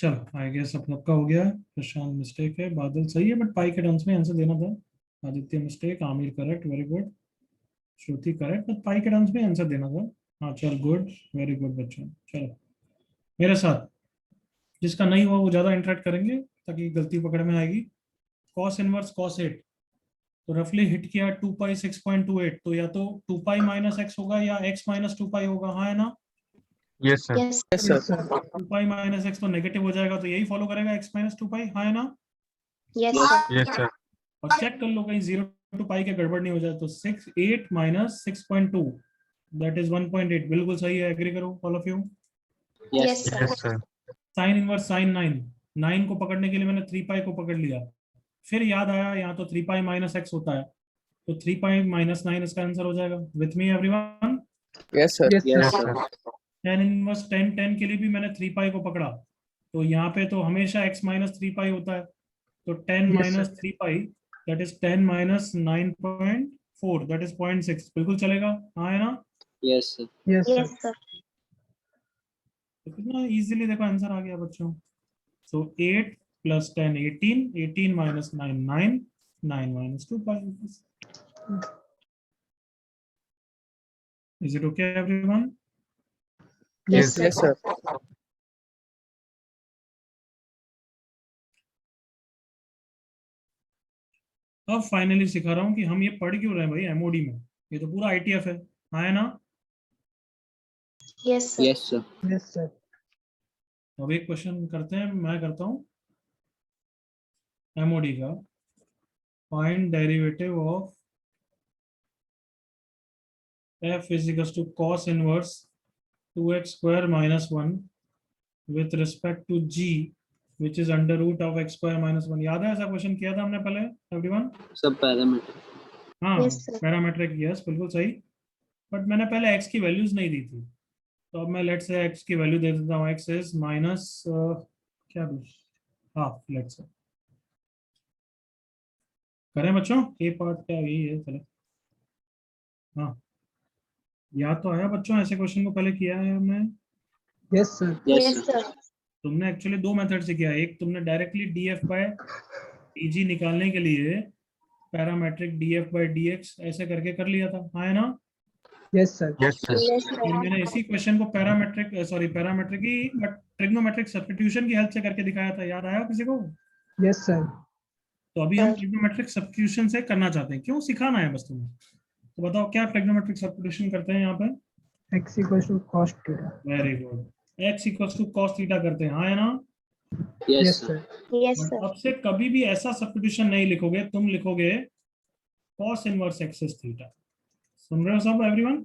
चलो I guess अब सबका हो गया है। प्रशांत मिस्टेक है, बादल सही है बट पाई के टर्म्स में आंसर देना था। Aditya mistake, Aamir correct, very good. Shruti correct but पाई के टर्म्स में आंसर देना था। हाँ चल गुड, वेरी गुड बच्चों। चलो मेरे साथ, जिसका नहीं हुआ वो ज्यादा इंटरेक्ट करेंगे ताकि गलती पकड़ में आएगी। कॉस इनवर्स कॉस 8, तो रफली हिट किया 2 पाई 6.28, तो या तो 2 पाई माइनस एक्स होगा या x माइनस 2 पाई होगा, हाँ है ना। Yes sir. Yes sir. 2 pi minus x तो नेगेटिव हो जाएगा, तो यही फॉलो करेगा x माइनस 2 पाई, हाँ है ना। Yes sir. Yes sir. और चेक कर लो कहीं 0 टू पाई के गड़बड़ नहीं हो जाए, तो 6 8 माइनस 6.2 दैट इज 1.8, बिल्कुल सही है। एग्री करो all of you. Yes yes sir. Sine inverse sine 9, 9 को पकड़ने के लिए मैंने 3 पाई को पकड़ लिया, फिर याद आया यहाँ तो 3 पाई माइनस एक्स होता है, तो 3 पाई माइनस 9 इसका आंसर हो जाएगा। With me everyone. Yes sir. Yes sir. tan inverse 10 10 के लिए भी मैंने 3 पाई को पकड़ा, तो यहाँ पे तो हमेशा x माइनस 3 पाई होता है, तो 10 minus 3 pi that is 10 minus 9.4 that is 0.6, बिल्कुल चलेगा, हाँ है ना। Yes sir. Yes sir. तो कितना इजीली देखो आंसर आ गया बच्चों। सो 8 plus 10 18, 18 minus 9 9, 9 minus 2 pi. Is it okay everyone? Yes sir. अब फाइनली सिखा रहा हूँ कि हम ये पढ़ क्यों रहे हैं भाई एमओडी में, ये तो पूरा आईटीएफ है, हाँ है ना। Yes sir. Yes sir. Yes sir. अब एक क्वेश्चन करते हैं, मैं करता हूँ एमओडी का। Find derivative of f is equals to cos inverse 2x square minus 1 with respect to g which is under root of x square minus 1। याद है ऐसा क्वेश्चन किया था हमने पहले एवरीवन। सब पैरामीटर। हाँ Yes, sir. पैरामेट्रिक, यस बिल्कुल सही, बट मैंने पहले x की वैल्यूज नहीं दी थी, तो अब मैं लेट्स से x की वैल्यू दे देता हूँ। x इज माइनस क्या हाफ, लेट्स से करें बच्चों, ये पार्ट क्या यही है, चलो। हाँ याद तो आया बच्चों, ऐसे क्वेश्चन को पहले किया है हमने। Yes sir. Yes yes sir. Sir. तुमने एक्चुअली दो मेथड से किया है, एक तुमने डायरेक्टली df बाय dg निकालने के लिए पैरामेट्रिक df बाय dx ऐसे करके कर लिया था, हाँ है ना। Yes sir. Yes sir. Yes फिर मैंने इसी क्वेश्चन को parametric he but trigonometric substitution की हेल्प से करके दिखाया था, याद आया किसी को। Yes sir. तो अभी हम ट्रिग्नोमेट्रिक सब्स्टिट्यूशन से करना चाहते हैं, क्यों सिखाना है बस तुम्हें। तो बताओ क्या ट्रिग्नोमेट्रिक सब्स्टिट्यूशन करते हैं यहाँ पे। x equals to cos theta। Very good, x equals to cos theta करते हैं, हाँ है ना। Yes yes sir. Sir. Yes but sir. अब से कभी भी ऐसा सब्स्टिट्यूशन नहीं लिखोगे, तुम लिखोगे cos inverse x is theta. सुन रहे हो सब everyone.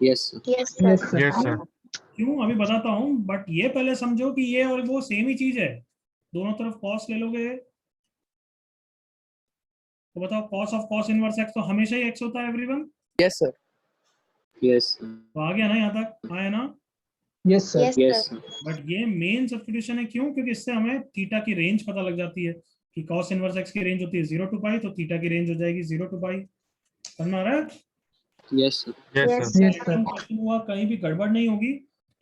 Yes sir. Yes yes sir. Sir. क्यों अभी बताता हूँ, बट ये पहले समझो कि ये और वो सेम ही चीज है, दोनों तरफ cos ले लोगे। तो बताओ cos of cos inverse x तो हमेशा ही x होता है everyone. Yes sir. Yes sir. तो आ गया ना यहाँ तक, आया ना। Yes sir. Yes sir. But ये मेन सब्स्टिट्यूशन है, क्यों, क्योंकि इससे हमें थीटा की रेंज पता लग जाती है कि cos इनवर्स x की रेंज होती है 0 टू पाई, तो थीटा की रेंज हो जाएगी 0 टू पाई। समझ आ रहा है। Yes sir. Yes sir. Yes sir. Question हुआ कहीं भी गड़बड़ नहीं होगी,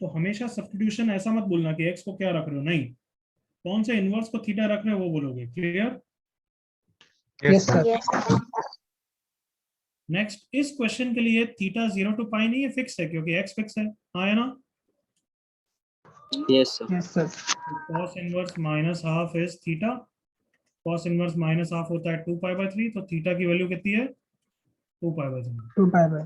तो हमेशा सब्स्टिट्यूशन ऐसा मत बोलना कि x को क्या रख रहे हो, नहीं, कौन से इनवर्स को थीटा रख रहे हो वो बोलोगे। Clear. Yes sir. Yes sir. Next इस क्वेश्चन के लिए थीटा 0 टू पाई नहीं है, फिक्स है क्योंकि x फिक्स है, हाँ है ना। Yes sir. Yes sir. cos inverse minus half is theta, cos inverse minus half होता है 2 पाई बाय 3, तो थीटा की वैल्यू कितनी है 2 पाई बाय 3। 2 pi by।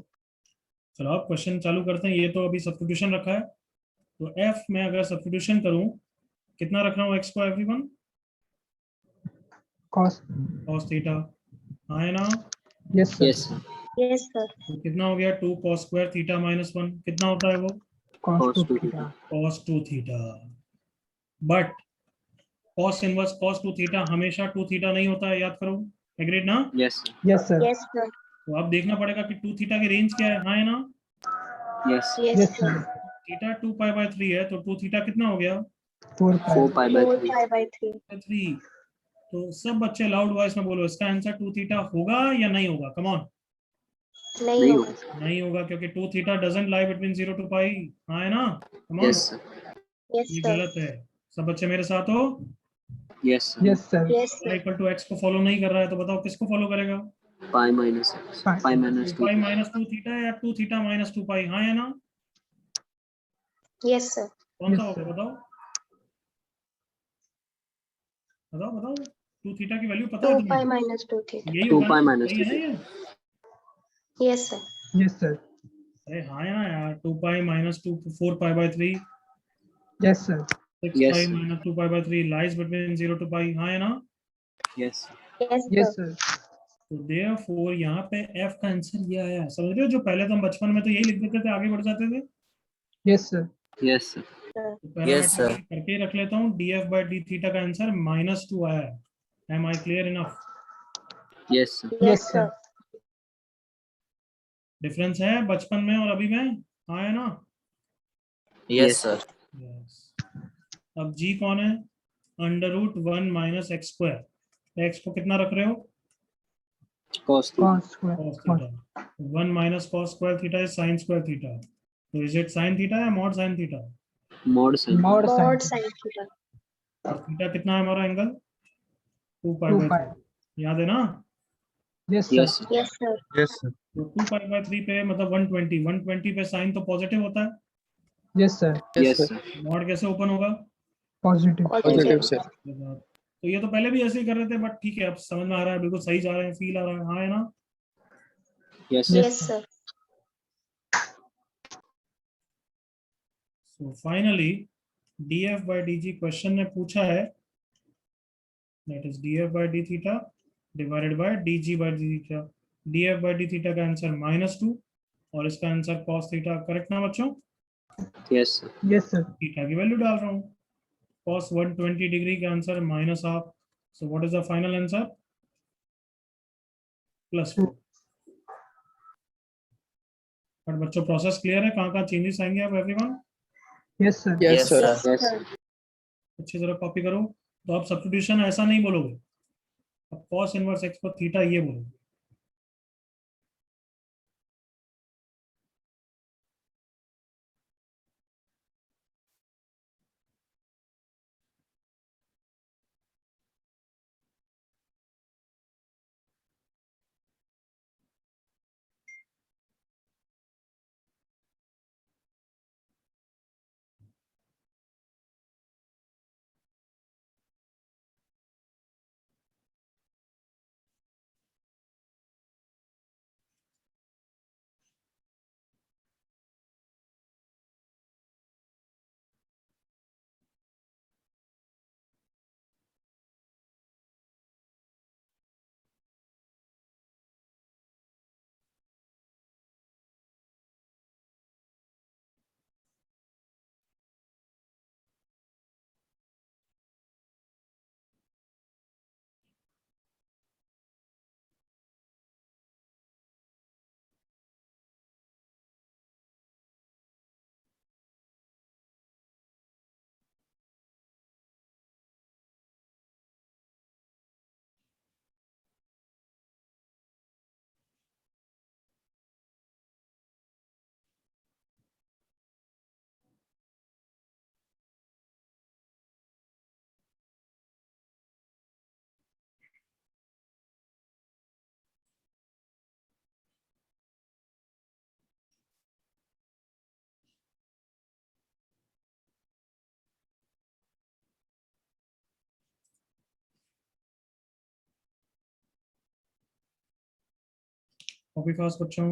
चलो अब क्वेश्चन चालू करते हैं। ये तो अभी सब्स्टिट्यूशन रखा है, तो f में अगर सब्स्टिट्यूशन करूं, कितना रख रहा हूं x को एवरीवन, cos थीटा, हाँ है ना। Yes sir. Yes sir. Yes sir. तो कितना हो गया 2 cos स्क्वायर थीटा माइनस 1, कितना होता है वो cos Cos 2 2 theta। cos 2 theta. But cos inverse cos 2 theta हमेशा 2 थीटा नहीं होता है, याद करो। एग्रीड ना। Yes sir. Yes sir. Yes sir. तो अब देखना पड़ेगा कि 2 थीटा की रेंज क्या है, हाँ है ना। Yes yes sir. Theta 2 pi by 3 है, तो 2 थीटा कितना हो गया 4 pi। 4 pi by 3। 4 pi by 3। 3। तो सब बच्चे लाउड वॉइस में बोलो, इसका आंसर 2 थीटा होगा या नहीं होगा, कम ऑन। नहीं होगा। नहीं होगा क्योंकि 2 theta doesn't lie between 0 to pi, हाँ है ना, come on. Yes sir. Yes, ये sir. गलत है। सब बच्चे मेरे साथ हो? Yes, sir. Yes, sir. Equal to X को फॉलो नहीं कर रहा है तो बताओ किसको फॉलो करेगा? Pi minus x. Pi. Pi minus 2 पाई theta. माइनस 2 थीटा या 2 थीटा माइनस 2 पाई, हाँ या ना? Yes, sir. कौन सा Yes, होगा sir. बताओ? बताओ बताओ, 2 थीटा की वैल्यू पता है 2 pi तुम्हें? minus 2 theta. यही 2 होगा pi ना, minus सही 2 है ना ये? theta. Yes, sir. Yes, sir. अरे हाँ या ना यार, 2 pi minus 2 4 pi by 3, Yes, sir. 6 Yes, pi sir. Minus 2 pi by 3 lies between 0 to pi, हाँ या ना? Yes, sir. Yes, Yes, sir. sir. तो देयरफॉर यहाँ पे एफ का आंसर ये आया, समझ रहे हो? जो पहले तो हम बचपन में तो यही लिख देते थे, आगे बढ़ जाते थे। Yes, sir. Yes, sir. तो पैरामीटर करके ही रख लेता हूँ, D F by D theta का आंसर -2 आया है। Am I clear enough? Yes, sir. Yes, sir. Difference है बचपन में और अभी में, हाँ या ना? Yes, sir. Yes. अब जी कौन है? √1 माइनस एक्स स्क्वायर। एक्स को कितना रख रहे हो? Cos theta. Cos square. cos theta. 1 minus cos square theta is sin square theta. तो इज इट sin थीटा या mod sin theta? Mod sin. Mod sin. Mod sin theta. और theta कितना है हमारा एंगल? 2 पाई 2 बाय pi. 3, याद है ना? Yes, sir. Yes, sir. Yes, sir. Yes, sir. तो 2 पाई बाय 3 पे मतलब 120 पे साइन तो पॉजिटिव होता है, Yes, sir. Yes, sir. Mod कैसे ओपन होगा? Positive. Positive. sir. तो ये तो पहले भी ऐसे ही कर रहे थे, बट ठीक है अब समझ में आ रहा है, बिल्कुल सही जा रहे हैं, फील आ रहा है, हाँ है ना? Yes, sir. Yes, sir. So finally df by dg question ने पूछा है, that is df by d theta divided by dg by d theta. df by d theta का आंसर -2 और इसका आंसर cos थीटा। करेक्ट ना बच्चों? Yes, sir. Yes, sir. Theta की value डाल रहा हूँ, cos 120 डिग्री का answer -1/2। So what is the final answer? +4। But बच्चों प्रोसेस क्लियर है? कहाँ कहाँ चेंजेस आएंगे आप everyone? Yes, sir. Yes, sir. Yes, Yes, sir. sir. अच्छी तरह कॉपी करो। तो आप सब्स्टिट्यूशन ऐसा नहीं बोलोगे, अब cos इनवर्स x को थीटा ये बोलोगे। कॉपी पास बच्चों।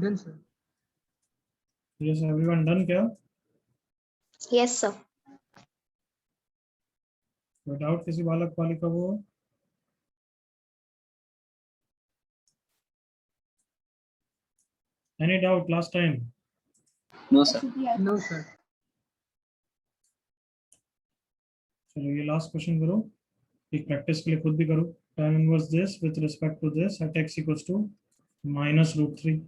Done, sir. Yes, everyone done क्या? Yes, sir. Without किसी बालक बालिका को? Any doubt last time? No, sir. No, sir. चलो ये लास्ट क्वेश्चन करो, एक प्रैक्टिस के लिए खुद भी करो. tan inverse this with respect to this at x equals to minus root 3.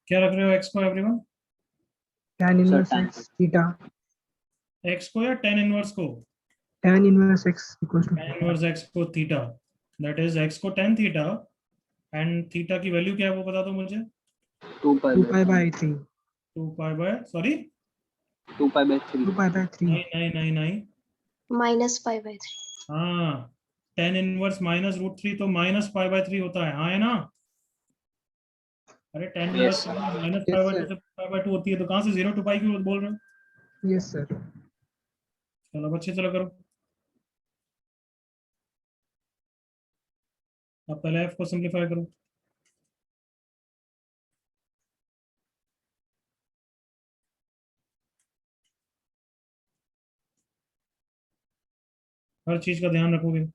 क्या रख रहे हो x को everyone? Tan inverse tan. x theta. x को या tan inverse को? Tan inverse x equals to tan inverse x को theta, that is x को tan थीटा and थीटा की वैल्यू क्या है वो बता दो मुझे. 2 pi 2 pi by by 3. 2 pi by sorry 2 pi by 3. 2 pi by 3. नहीं Minus pi by 3. हाँ, tan इनवर्स माइनस रूट 3 तो माइनस पाई बाय 3 होता है. हाँ है ना? अरे tan inverse Yes. Minus Yes, pi by 2 sir. से पाई बाय 2 होती है, तो कहाँ से 0 to पाई की बोल रहे हो? Yes, sir. चलो बच्चे चलो करो. अब पहले f को सिंप्लीफाई करो. हर चीज का ध्यान रखोगे.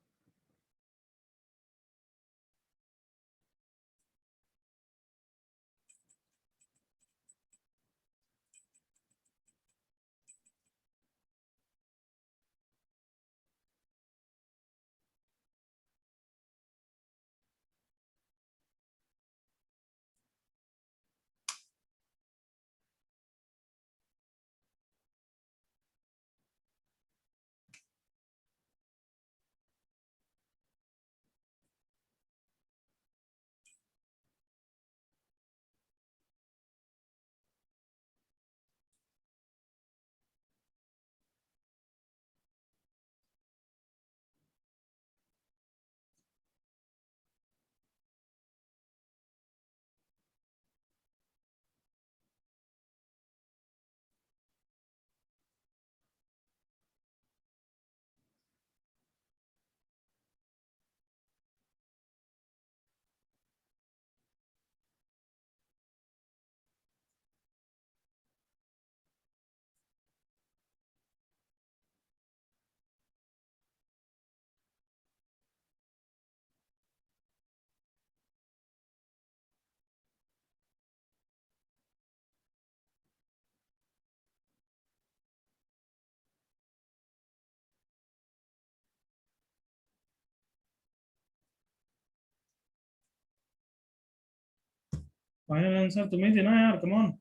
फाइनल आंसर तुम्हें देना यार, come on.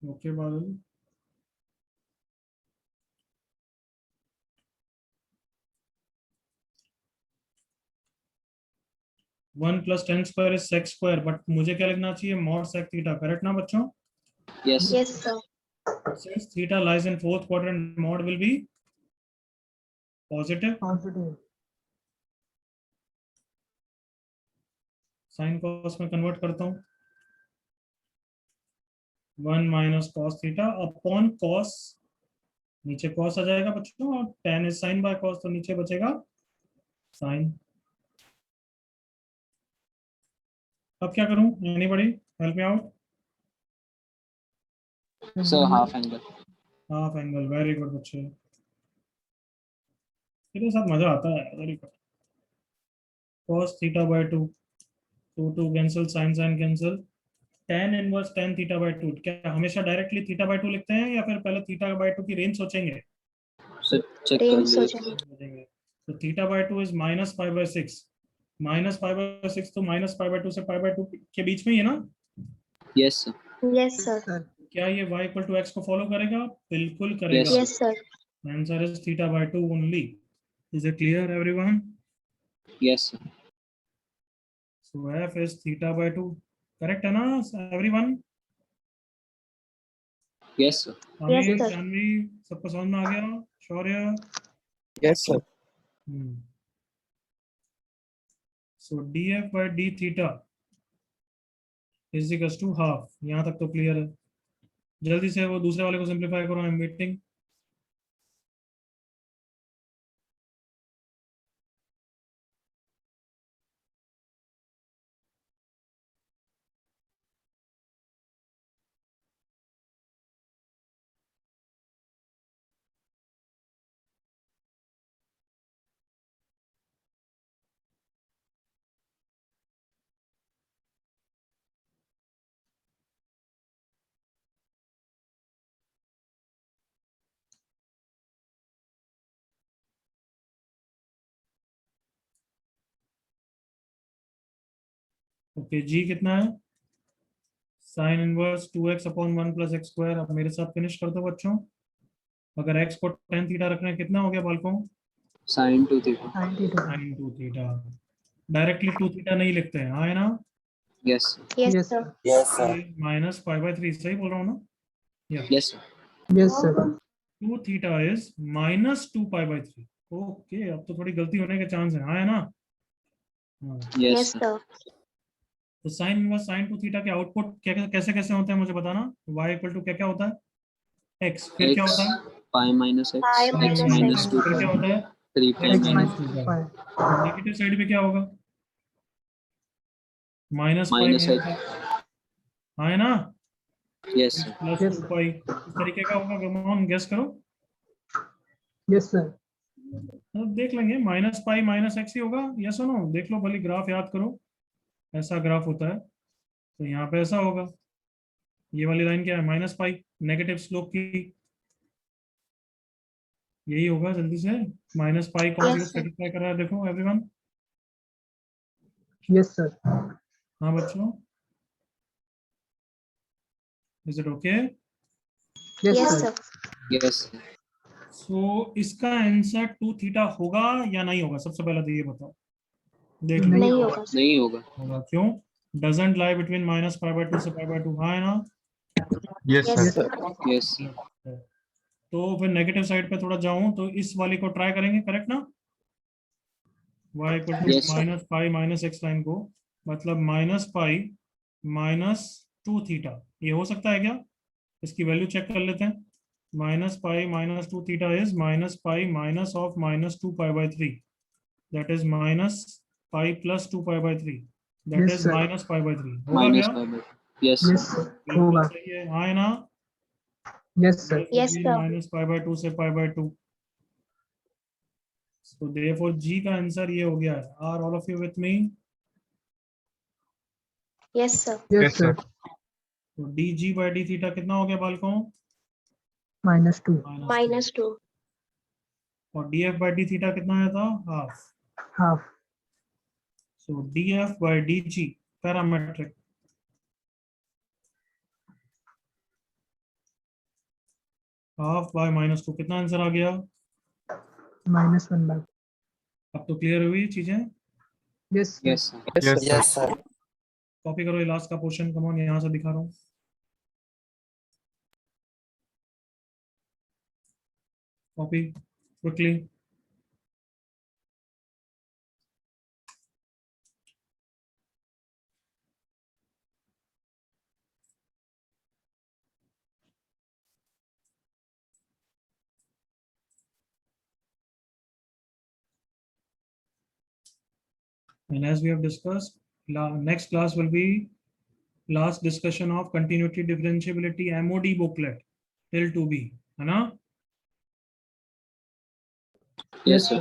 Okay Badal, one plus ten square is sec square, but मुझे क्या लिखना चाहिए, मॉड सेक थीटा, करेक्ट ना बच्चों? Yes. Yes, sir. Since theta lies in fourth quadrant, mod will be positive. Positive. Sine cos में convert करता हूँ, 1 minus cos theta upon cos, नीचे कॉस आ जाएगा बच्चों, और tan is sine by cos, तो नीचे बचेगा साइन। अब क्या करूं, anybody help me out? So half angle. Half angle, very good बच्चे, इसके साथ मजा आता है, very good. cos theta by 2, 2 cancel, sine sine cancel, tan inverse tan theta by 2, क्या हमेशा डायरेक्टली थीटा बाय 2 लिखते हैं या फिर पहले थीटा बाय 2 की रेंज सोचेंगे? So check Range कर सोचेंगे। सोचेंगे। तो theta by 2 is minus pi by 6, minus pi by 6 तो माइनस पाई बाय 2 से पाई बाय 2 के बीच में ही है ना? Yes, sir. Yes, sir. Sir. क्या ये y इक्वल टू एक्स को फॉलो करेगा? बिल्कुल करेगा। Yes. Yes, sir. Answer is theta by 2 only. Is it clear everyone? Yes, sir. सो f is theta by 2, correct है ना everyone? Yes, sir. Yes, Aamir, sir. Janvi, सबको समझ में आ गया? शौर्य? Yes, sir. सो df by d theta is equals to half, यहाँ तक तो क्लियर है। जल्दी से वो दूसरे वाले को सिंप्लीफाई करो, आई एम वेटिंग। ओके, जी कितना है? Sine inverse 2x upon 1 plus x square. अब मेरे साथ फिनिश कर दो बच्चों। अगर x को tan थीटा रखना है, कितना हो गया बालकों? Sin 2 theta. 92. sin 2 theta. Directly 2 theta नहीं लिखते हैं, हाँ है ना? Yes, sir. Yes, Yes, sir. sir. Yes, sir. Minus pi by 3, सही बोल रहा हूँ ना? या Yes, sir. Yes, sir. 2 theta is minus 2 pi by 3। Okay, अब तो थोड़ी गलती होने के चांस है, हाँ है ना? हाँ। Yes, Yes, sir. sir. तो साइन इनवर्स साइन 2 थीटा के आउटपुट क्या कैसे कैसे होते हैं मुझे बताना। y इक्वल टू क्या क्या होता है? x, फिर क्या X होता है? pi minus x. Pi X minus minus x. 2 फिर क्या pi. होता है? 3 pi X minus minus 2 2 पाई। pi. नेगेटिव साइड पे क्या होगा? Minus pi minus minus x. X, हाँ है ना? Yes, sir. Plus Yes. 2 पाई, इस तरीके का होगा। कम गेस करो। Yes, sir. अब देख लेंगे, माइनस पाई माइनस एक्स ही होगा, यस और नो? देख लो भले, ग्राफ याद करो, ऐसा ग्राफ होता है, तो यहाँ पे ऐसा होगा। ये वाली लाइन क्या है? माइनस पाई, नेगेटिव स्लोप की, यही होगा। जल्दी से, माइनस पाई कौन सी Yes, sir. सेटिस्फाई कर रहा है, देखो एवरीवन। Yes, sir. हाँ बच्चों, is it okay? Yes, Yes, sir. sir. Yes, sir. सो इसका आंसर 2 थीटा होगा या नहीं होगा? सबसे पहले तो ये बताओ, देख लो। नहीं नहीं होगा। होगा। नहीं होगा. होगा, क्यों? Doesn't lie between minus pi by 2 से पाई बाय 2, हाँ है ना? Yes, Yes, sir. sir. Yes, sir. तो फिर नेगेटिव साइड पे थोड़ा जाऊं तो इस वाली को ट्राई करेंगे, करेक्ट ना? y equal to Yes, sir. Minus pi minus X line को, मतलब माइनस पाई माइनस 2 थीटा, ये हो सकता है क्या? इसकी वैल्यू चेक कर लेते हैं। Minus pi minus 2 theta is minus pi minus of minus 2 pi by 3, that is minus pi plus 2 pi by 3, that Yes, is sir. Minus pi by 3। होगा minus क्या? pi by. Yes, Yes, sir. sir. बिल्कुल होगा. सही है, हाँ है ना? Yes, sir. Yes, sir. Minus pi by 2 से pi by 2। So therefore G का आंसर ये हो गया है। Are all of you with me? Yes, sir. Yes, Yes, sir. sir. तो dg by d थीटा कितना हो गया बालकों? -2. Minus 2. और df by d थीटा कितना आया था? Half. Half. So df by dg parametric, half by -2 कितना आंसर आ गया? -1/2. अब तो क्लियर हुई चीजें? Yes, sir. Yes, sir. Yes, sir. Yes, sir. Copy करो ये लास्ट का पोर्शन, कम ऑन, यहाँ से दिखा रहा हूँ। Copy quickly. And as we have discussed, next class will be last discussion of continuity differentiability MOD booklet till 2B, है ना? Yes, sir.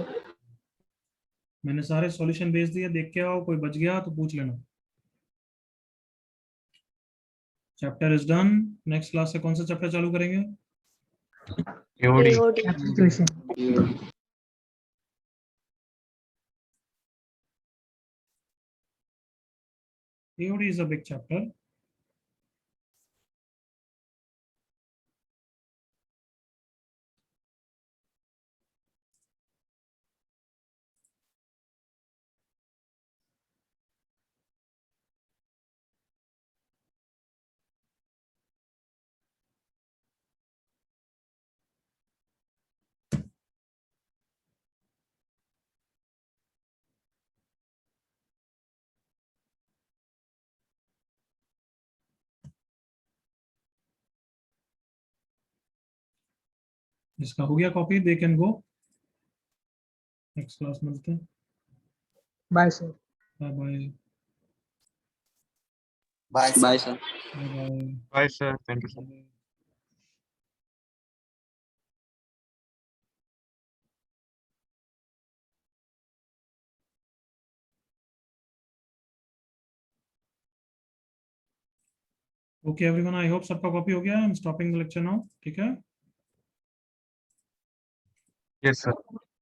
मैंने सारे सॉल्यूशन भेज दिए, देख के आओ, कोई बच गया तो पूछ लेना। Chapter is done. Next class से कौन सा चैप्टर चालू करेंगे? AOD. AOD. Application. AOD is a big chapter. इसका हो गया copy, they can go. Next class मिलते हैं। Bye, sir. Bye bye. Bye, sir. Bye, sir. Bye bye. Bye, sir. Thank you, sir. Okay everyone, I hope सबका copy हो गया। I am stopping the lecture now, ठीक है? Yes, sir.